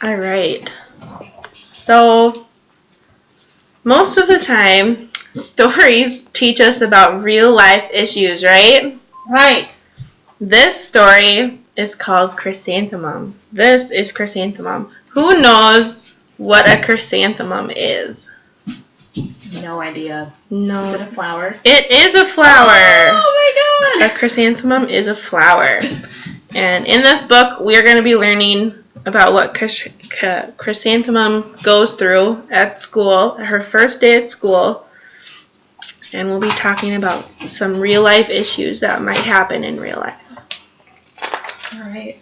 All right. So, most of the time, stories teach us about real life issues, right? Right. This story is called Chrysanthemum. This is Chrysanthemum. Who knows what a chrysanthemum is? No idea. No. Is it a flower? It is a flower. Oh my god! A chrysanthemum is a flower. And in this book, we are going to be learning about what Chrysanthemum goes through at school, her first day at school. And we'll be talking about some real life issues that might happen in real life. Alright.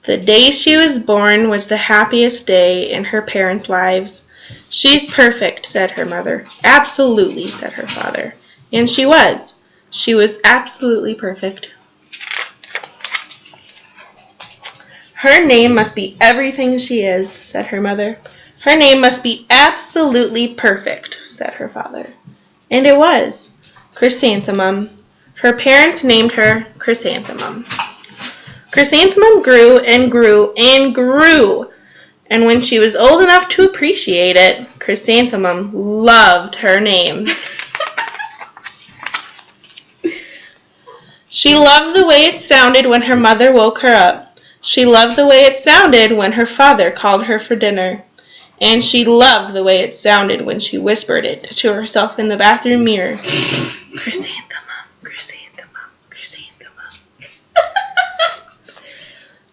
The day she was born was the happiest day in her parents' lives. She's perfect, said her mother. Absolutely, said her father. And she was. She was absolutely perfect. Her name must be everything she is, said her mother. Her name must be absolutely perfect, said her father. And it was. Chrysanthemum. Her parents named her Chrysanthemum. Chrysanthemum grew and grew and grew. And when she was old enough to appreciate it, Chrysanthemum loved her name. She loved the way it sounded when her mother woke her up. She loved the way it sounded when her father called her for dinner. And she loved the way it sounded when she whispered it to herself in the bathroom mirror. Chrysanthemum, chrysanthemum, chrysanthemum.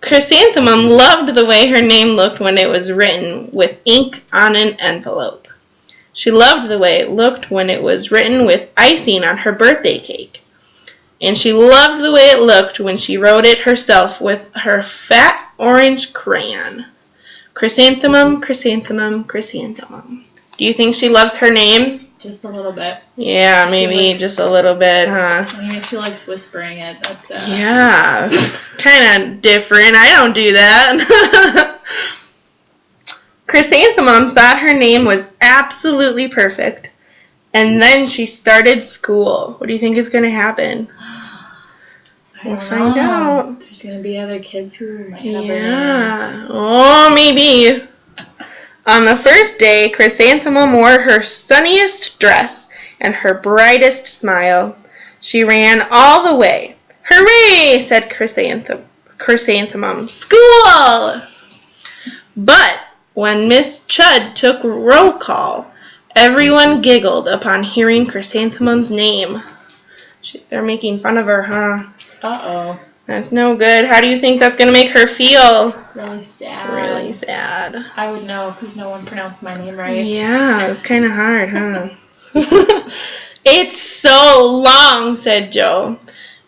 Chrysanthemum loved the way her name looked when it was written with ink on an envelope. She loved the way it looked when it was written with icing on her birthday cake. And she loved the way it looked when she wrote it herself with her fat orange crayon. Chrysanthemum, chrysanthemum, chrysanthemum. Do you think she loves her name? Just a little bit. Yeah, maybe just a little bit, huh? I mean, she likes whispering it. That's yeah, kind of different. I don't do that. Chrysanthemum thought her name was absolutely perfect. And then she started school. What do you think is going to happen? We'll find out. There's going to be other kids who might have her Yeah. Oh, maybe. On the first day, Chrysanthemum wore her sunniest dress and her brightest smile. She ran all the way. Hooray, said Chrysanthemum. School! But when Miss Chud took roll call, everyone giggled upon hearing Chrysanthemum's name. They're making fun of her, huh? Uh-oh. That's no good. How do you think that's going to make her feel? Really sad. Really sad. I would know because no one pronounced my name right. Yeah, it's kind of hard, huh? It's so long, said Joe.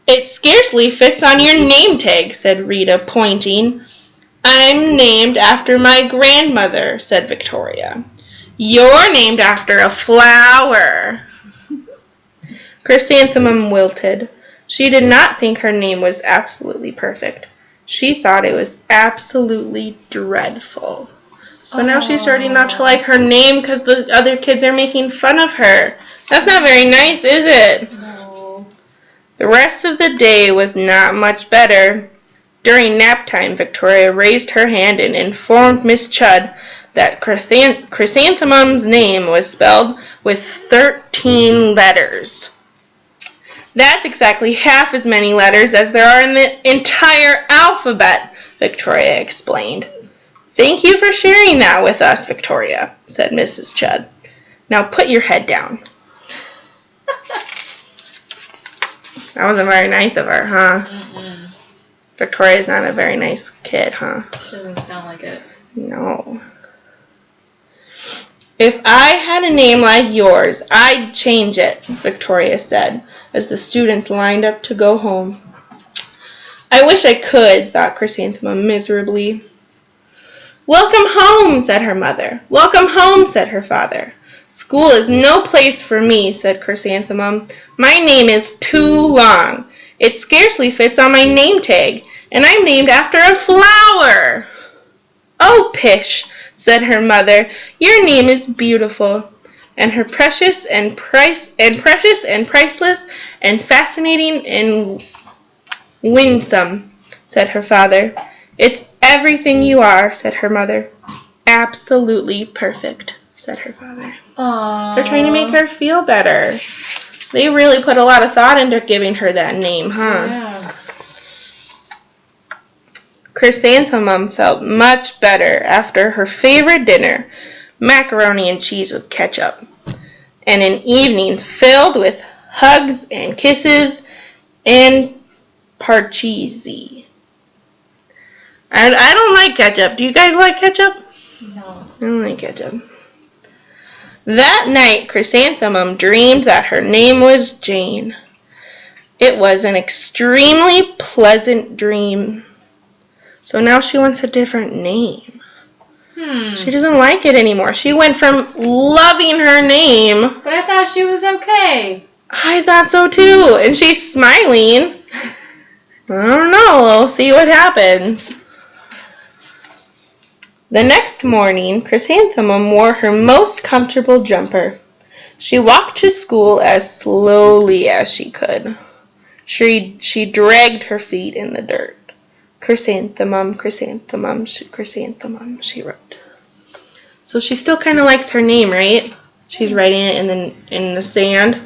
It scarcely fits on your name tag, said Rita, pointing. I'm named after my grandmother, said Victoria. You're named after a flower. Chrysanthemum wilted. She did not think her name was absolutely perfect. She thought it was absolutely dreadful. So now she's starting not to like her name because the other kids are making fun of her. That's not very nice, is it? No. The rest of the day was not much better. During nap time, Victoria raised her hand and informed Miss Chud that Chrysanthemum's name was spelled with 13 letters. That's exactly half as many letters as there are in the entire alphabet, Victoria explained. Thank you for sharing that with us, Victoria, said Mrs. Chud. Now put your head down. That wasn't very nice of her, huh? Mm-mm. Victoria's not a very nice kid, huh? She doesn't sound like it. No. If I had a name like yours, I'd change it, Victoria said, as the students lined up to go home. I wish I could, thought Chrysanthemum miserably. Welcome home, said her mother. Welcome home, said her father. School is no place for me, said Chrysanthemum. My name is too long. It scarcely fits on my name tag, and I'm named after a flower. Oh, pish, said her mother. Your name is beautiful, and her precious and priceless and fascinating and winsome, said her father. It's everything you are, said her mother. Absolutely perfect, said her father. Aww. They're trying to make her feel better. They really put a lot of thought into giving her that name, huh? Yeah. Chrysanthemum felt much better after her favorite dinner, macaroni and cheese with ketchup, and an evening filled with hugs and kisses and parcheesi. I don't like ketchup. Do you guys like ketchup? No. I don't like ketchup. That night, Chrysanthemum dreamed that her name was Jane. It was an extremely pleasant dream. So now she wants a different name. She doesn't like it anymore. She went from loving her name. But I thought she was okay. I thought so too. And she's smiling. I don't know. We'll see what happens. The next morning, Chrysanthemum wore her most comfortable jumper. She walked to school as slowly as she could. She dragged her feet in the dirt. Chrysanthemum, chrysanthemum, chrysanthemum, she wrote. So she still kind of likes her name, right? She's writing it in the sand.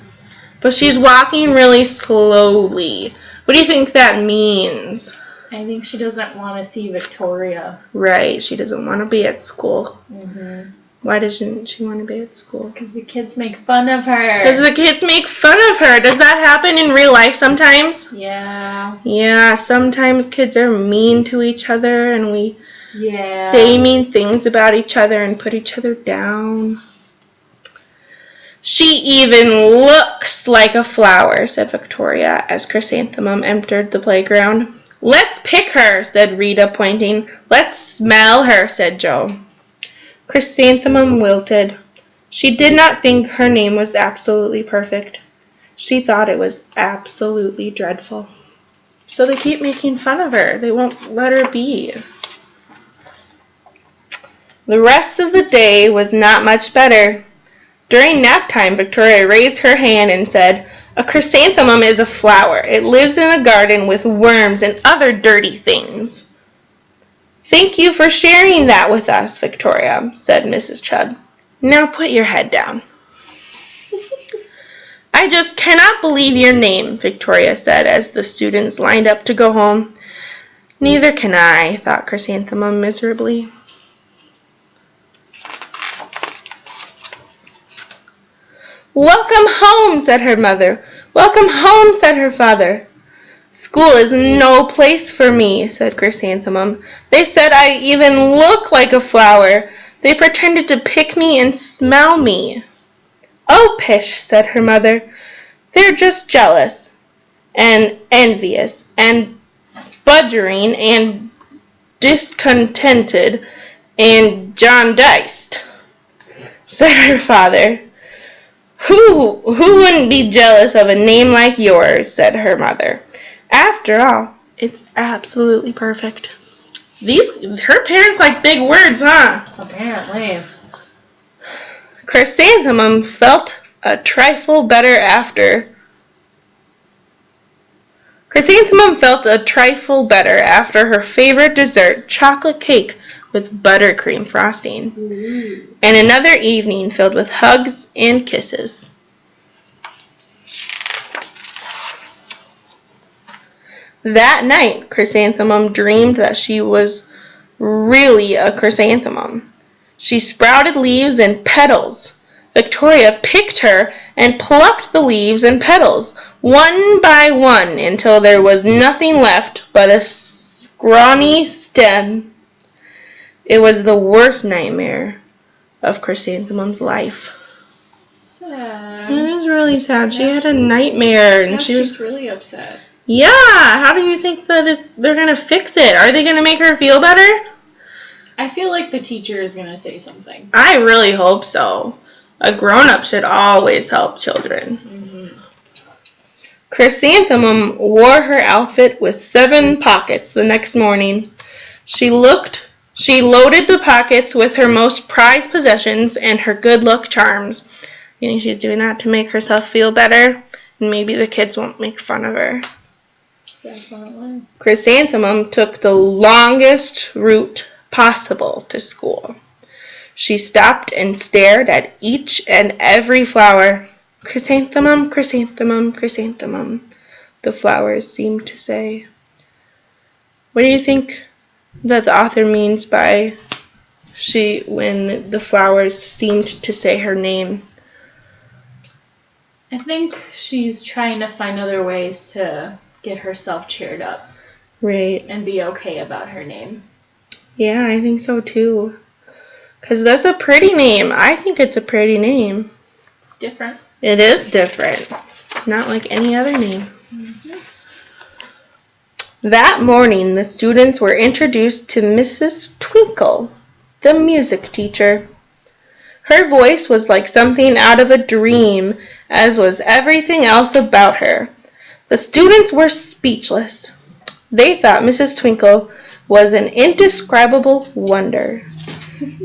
But she's walking really slowly. What do you think that means? I think she doesn't want to see Victoria. Right, she doesn't want to be at school. Mm-hmm. Why doesn't she want to be at school? Because the kids make fun of her. Because the kids make fun of her. Does that happen in real life sometimes? Yeah. Yeah, sometimes kids are mean to each other and we say mean things about each other and put each other down. She even looks like a flower, said Victoria as Chrysanthemum entered the playground. Let's pick her, said Rita, pointing. Let's smell her, said Joe. Chrysanthemum wilted. She did not think her name was absolutely perfect. She thought it was absolutely dreadful. So they keep making fun of her. They won't let her be. The rest of the day was not much better. During nap time, Victoria raised her hand and said, A chrysanthemum is a flower. It lives in a garden with worms and other dirty things. Thank you for sharing that with us, Victoria, said Mrs. Chud. Now put your head down. I just cannot believe your name, Victoria said as the students lined up to go home. Neither can I, thought Chrysanthemum miserably. Welcome home, said her mother. Welcome home, said her father. School is no place for me, said Chrysanthemum. They said I even look like a flower. They pretended to pick me and smell me. Oh, pish, said her mother. They're just jealous and envious and budgering and discontented and jaundiced, said her father. Who wouldn't be jealous of a name like yours, said her mother. After all, it's absolutely perfect. Her parents like big words, huh? Apparently. Chrysanthemum felt a trifle better after her favorite dessert, chocolate cake with buttercream frosting, and another evening filled with hugs and kisses. That night, Chrysanthemum dreamed that she was really a chrysanthemum. She sprouted leaves and petals. Victoria picked her and plucked the leaves and petals, one by one, until there was nothing left but a scrawny stem. It was the worst nightmare of Chrysanthemum's life. Sad. It is really sad. She had a nightmare, and she's really upset. Yeah, how do you think that they're going to fix it? Are they going to make her feel better? I feel like the teacher is going to say something. I really hope so. A grown-up should always help children. Mm-hmm. Chrysanthemum wore her outfit with 7 pockets the next morning. She loaded the pockets with her most prized possessions and her good luck charms. You think she's doing that to make herself feel better? And maybe the kids won't make fun of her. Definitely. Chrysanthemum took the longest route possible to school. She stopped and stared at each and every flower. Chrysanthemum, chrysanthemum, chrysanthemum, the flowers seemed to say. What do you think that the author means by when the flowers seemed to say her name? I think she's trying to find other ways to get herself cheered up. Right. And be okay about her name. Yeah, I think so too. Because that's a pretty name. I think it's a pretty name. It's different. It is different. It's not like any other name. Mm-hmm. That morning, the students were introduced to Mrs. Twinkle, the music teacher. Her voice was like something out of a dream, as was everything else about her. The students were speechless. They thought Mrs. Twinkle was an indescribable wonder.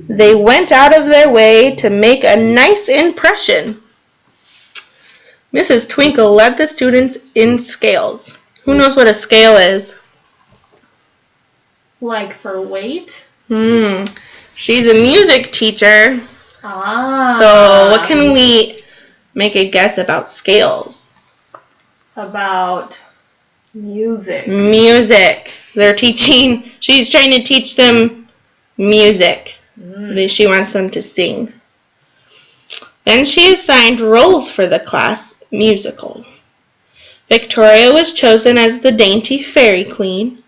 They went out of their way to make a nice impression. Mrs. Twinkle led the students in scales. Who knows what a scale is? Like for weight? She's a music teacher. Ah. So what can we make a guess about scales? About music. Music. She's trying to teach them music. She wants them to sing. Then she assigned roles for the class musical. Victoria was chosen as the dainty fairy queen.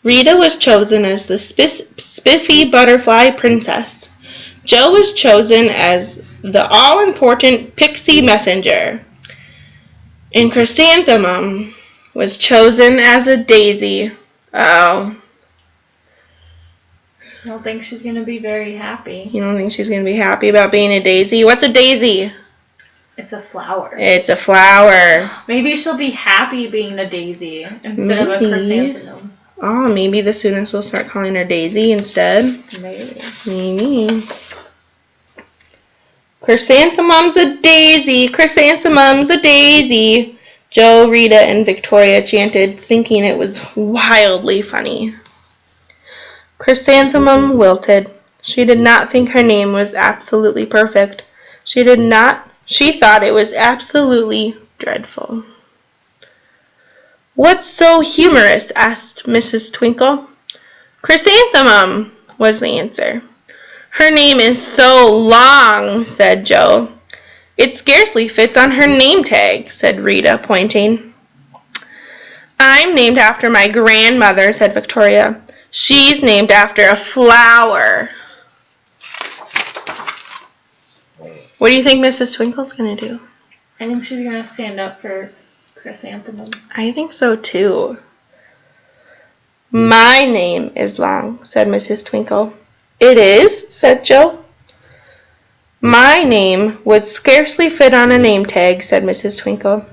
Rita was chosen as the spiffy butterfly princess. Jo was chosen as the all-important pixie messenger. And Chrysanthemum was chosen as a daisy. Oh. I don't think she's going to be very happy. You don't think she's going to be happy about being a daisy? What's a daisy? It's a flower. It's a flower. Maybe she'll be happy being a daisy instead of a chrysanthemum. Oh, maybe the students will start calling her Daisy instead. Maybe. Chrysanthemum's a daisy. Chrysanthemum's a daisy. Jo, Rita, and Victoria chanted, thinking it was wildly funny. Chrysanthemum wilted. She did not think her name was absolutely perfect. She thought it was absolutely dreadful. What's so humorous? Asked Mrs. Twinkle. Chrysanthemum, was the answer. Her name is so long, said Jo. It scarcely fits on her name tag, said Rita, pointing. I'm named after my grandmother, said Victoria. She's named after a flower. What do you think Mrs. Twinkle's going to do? I think she's going to stand up for Chrysanthemum. I think so too. My name is long, said Mrs. Twinkle. It is, said Jo. My name would scarcely fit on a name tag, said Mrs. Twinkle.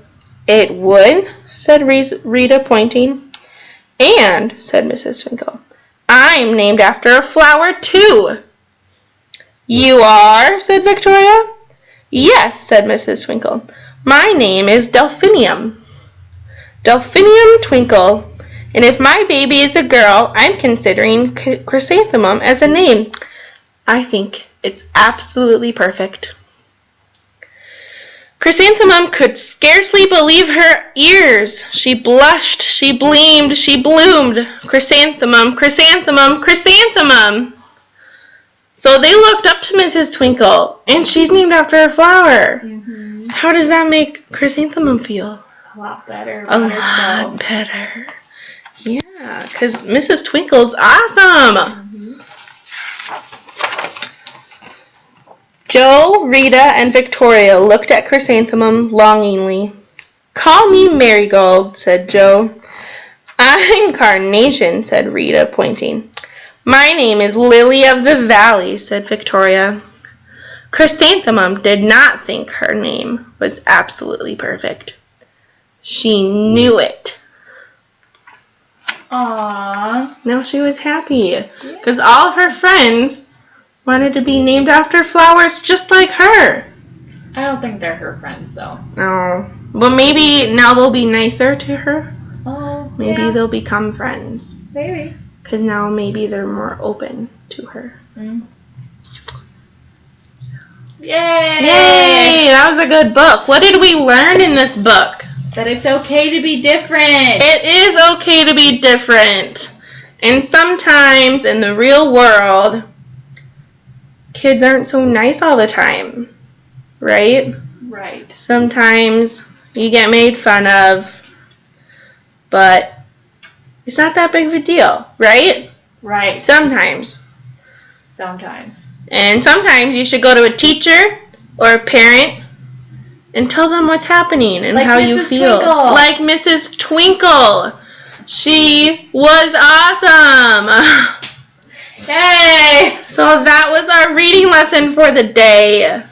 It would, said Rita, pointing. And, said Mrs. Twinkle, I'm named after a flower too. You are, said Victoria. Yes, said Mrs. Twinkle. My name is Delphinium. Delphinium Twinkle. And if my baby is a girl, I'm considering Chrysanthemum as a name. I think it's absolutely perfect. Chrysanthemum could scarcely believe her ears. She blushed, she gleamed, she bloomed. Chrysanthemum, chrysanthemum, chrysanthemum. So they looked up to Mrs. Twinkle, and she's named after a flower. Mm-hmm. How does that make Chrysanthemum feel? A lot better. A lot better. Yeah, because Mrs. Twinkle's awesome. Mm-hmm. Jo, Rita, and Victoria looked at Chrysanthemum longingly. Call me Marigold, said Jo. I'm Carnation, said Rita, pointing. My name is Lily of the Valley, said Victoria. Chrysanthemum did not think her name was absolutely perfect. She knew it. Aww. Now she was happy because all of her friends wanted to be named after flowers just like her. I don't think they're her friends, though. Oh, well, maybe now they'll be nicer to her. Oh, Maybe Yeah. they'll become friends. Maybe. Because now maybe they're more open to her. Mm. Yay! Yay! That was a good book. What did we learn in this book? That it's okay to be different. It is okay to be different. And sometimes in the real world, kids aren't so nice all the time. Right? Right. Sometimes you get made fun of, but it's not that big of a deal, right? Right. Sometimes. Sometimes. And sometimes you should go to a teacher or a parent and tell them what's happening and like how Mrs. you feel. Twinkle. Like Mrs. Twinkle. She was awesome. Yay! So that was our reading lesson for the day.